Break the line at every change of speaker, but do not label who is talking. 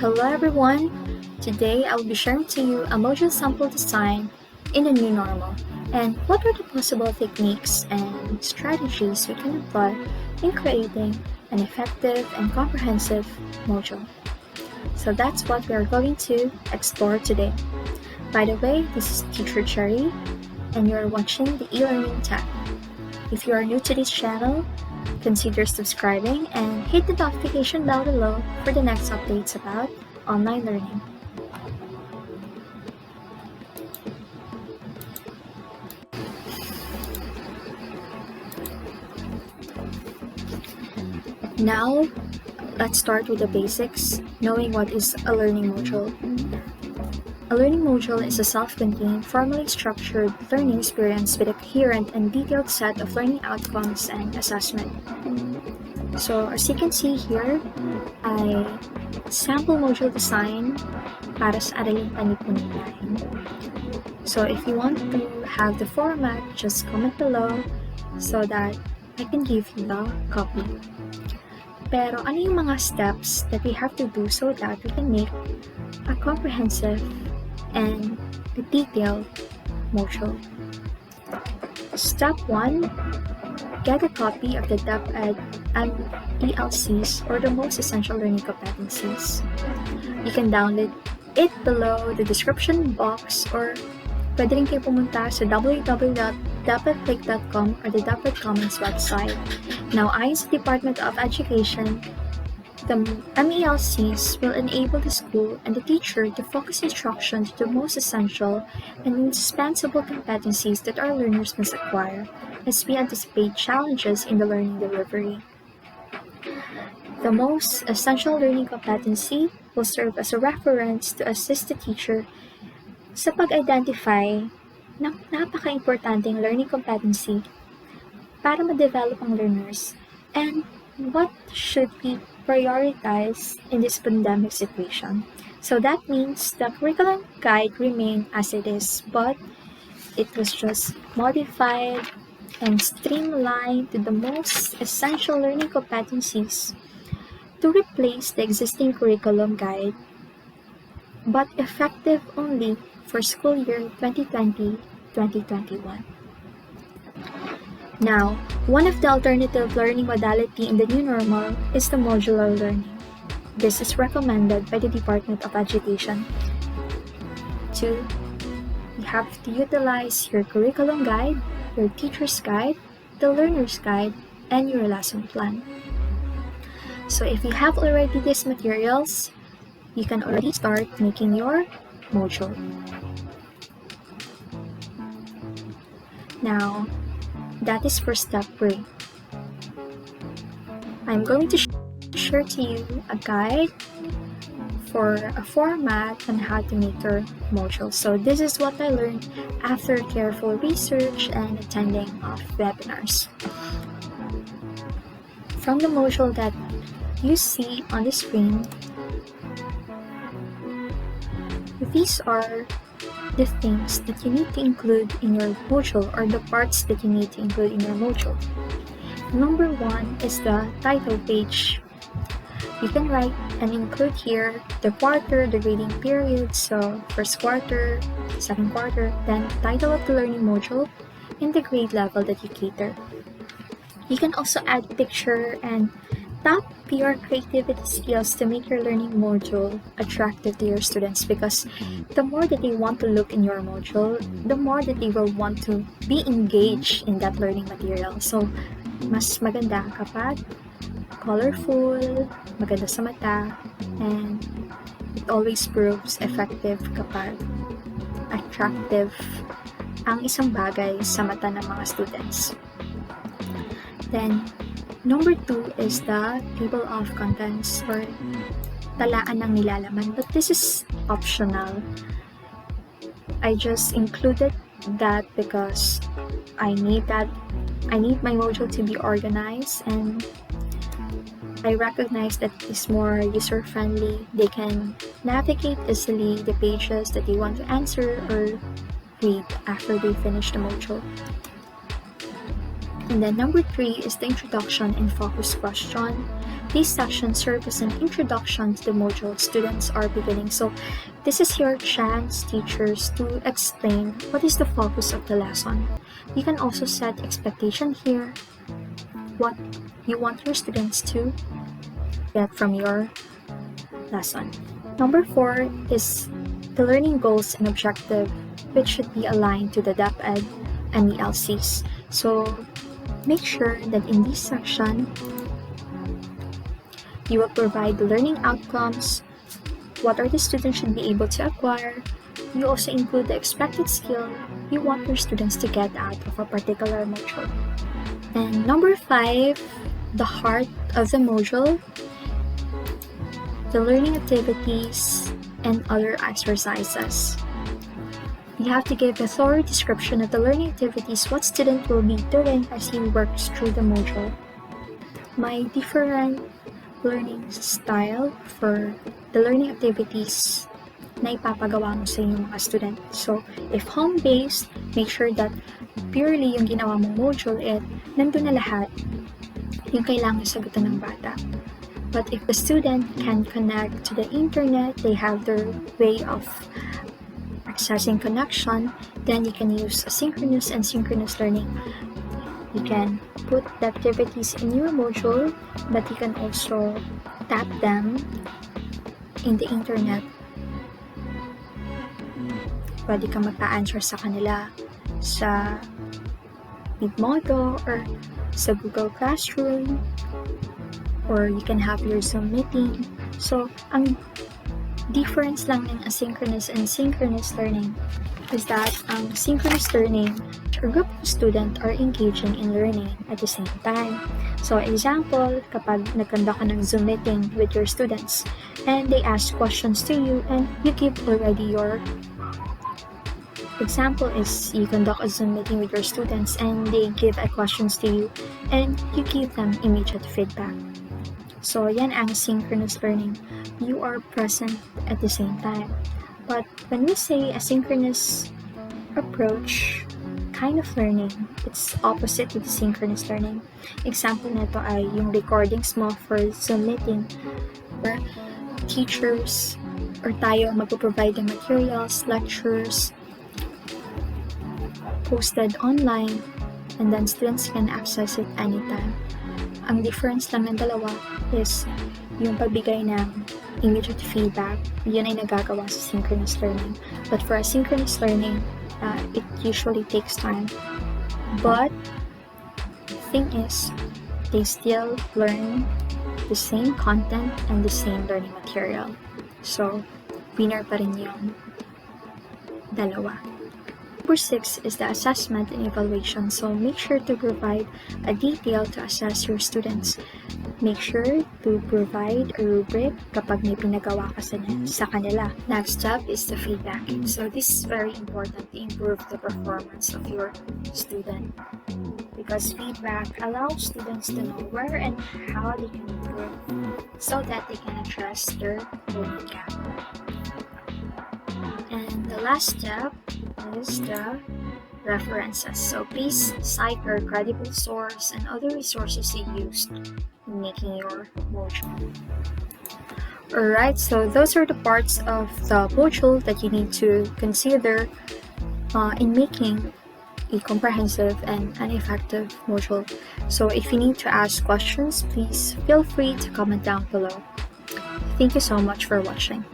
Hello everyone! Today I will be sharing to you a module sample design in the new normal and what are the possible techniques and strategies we can apply in creating an effective and comprehensive module. So that's what we are going to explore today. By the way, this is Teacher Cherry and you're watching the e-learning tab. If you are new to this channel, consider subscribing and hit the notification bell below for the next updates about online learning. Now, let's start with the basics, knowing what is a learning module. A learning module is a self-contained, formally structured learning experience with a coherent and detailed set of learning outcomes and assessment. So, as you can see here, ay sample module design para sa Araling Panlipunan. So, if you want to have the format, just comment below so that I can give you the copy. Pero ano yung mga steps that we have to do so that we can make a comprehensive and detailed module? Step 1. Get a copy of the DEPED and MELCs, or the most essential learning competencies. You can download it below the description box or pwede rin kayo pumunta sa www.depedclick.com or the DEPED Commons website. Now, ayon sa Department of Education, the MELCs will enable the school and the teacher to focus instruction to the most essential and indispensable competencies that our learners must acquire as we anticipate challenges in the learning delivery. The most essential learning competency will serve as a reference to assist the teacher sa pag-identify ng napaka-importanteng learning competency para ma-develop ang learners and what should be prioritized in this pandemic situation. So that means the curriculum guide remained as it is, but it was just modified and streamlined to the most essential learning competencies to replace the existing curriculum guide, but effective only for school year 2020-2021. Now, one of the alternative learning modality in the new normal is the modular learning. This is recommended by the Department of Education. You have to utilize your curriculum guide, your teacher's guide, the learner's guide, and your lesson plan. So if you have already these materials, you can already start making your module. Now, that is for step 3. I'm going to share to you a guide for a format on how to make your module. So this is what I learned after careful research and attending of webinars. From the module that you see on the screen, these are the things that you need to include in your module, or the parts that you need to include in your module. Number 1 is the title page. You can write and include here the quarter, the grading period, so first quarter, second quarter, then title of the learning module, and the grade level that you cater. You can also add picture and tap your creativity skills to make your learning module attractive to your students, because the more that they want to look in your module, the more that they will want to be engaged in that learning material. So, mas maganda kapag colorful, maganda sa mata, and it always proves effective kapag attractive ang isang bagay sa mata ng mga students. Then, number 2 is the table of contents, or talaan ng nilalaman, but this is optional. I just included that because I need my module to be organized, and I recognize that it's more user-friendly. They can navigate easily the pages that they want to answer or read after they finish the module. And then number 3 is the introduction and focus question. These sections serve as an introduction to the module students are beginning. So this is your chance, teachers, to explain what is the focus of the lesson. You can also set expectation here, what you want your students to get from your lesson. Number 4 is the learning goals and objective, which should be aligned to the DEPED and MELCs. So make sure that in this section, you will provide the learning outcomes, what are the students should be able to acquire. You also include the expected skill you want your students to get out of a particular module. And number 5, the heart of the module, the learning activities and other exercises. You have to give a thorough description of the learning activities, what student will be doing as he works through the module. My different learning style for the learning activities na ipapagawa mo sa inyong mga student. So, if home-based, make sure that purely yung ginawa mong module nandun na lahat yung kailangan sagutan ng bata. But if the student can connect to the internet, they have their way of accessing connection, then you can use asynchronous and synchronous learning. You can put the activities in your module, but you can also tap them in the internet. Pwede ka magpa-answer sa kanila sa Edmodo or sa Google Classroom, or you can have your Zoom meeting. So, ang difference lang ng asynchronous and synchronous learning is that synchronous learning, a group of students are engaging in learning at the same time. So, example, kapag nagkanda ka ng Zoom meeting with your students and they ask questions to you and you give already your example is you conduct a Zoom meeting with your students and they give questions to you and you give them immediate feedback. So, yan ang synchronous learning. You are present at the same time. But when we say asynchronous approach, kind of learning, it's opposite to the synchronous learning. Example nito ay yung recordings mo for Zoom meeting where teachers or tayo magpo-provide ng materials, lectures, posted online, and then students can access it anytime. Ang difference lang ng dalawa is yung pagbigay ng immediate feedback, yun ay nagagawa sa synchronous learning. But for asynchronous learning, it usually takes time. But the thing is, they still learn the same content and the same learning material. So, winner pa rin yung dalawa. Number 6 is the assessment and evaluation. So make sure to provide a detail to assess your students. Make sure to provide a rubric kapag may pinagawa ka sa kanila. Next step is the feedback. So this is very important to improve the performance of your student, because feedback allows students to know where and how they can improve so that they can address their learning gap. And the last step is the references. So please cite your credible source and other resources you used in making your module. Alright, so those are the parts of the module that you need to consider in making a comprehensive and an effective module. So if you need to ask questions, please feel free to comment down below. Thank you so much for watching.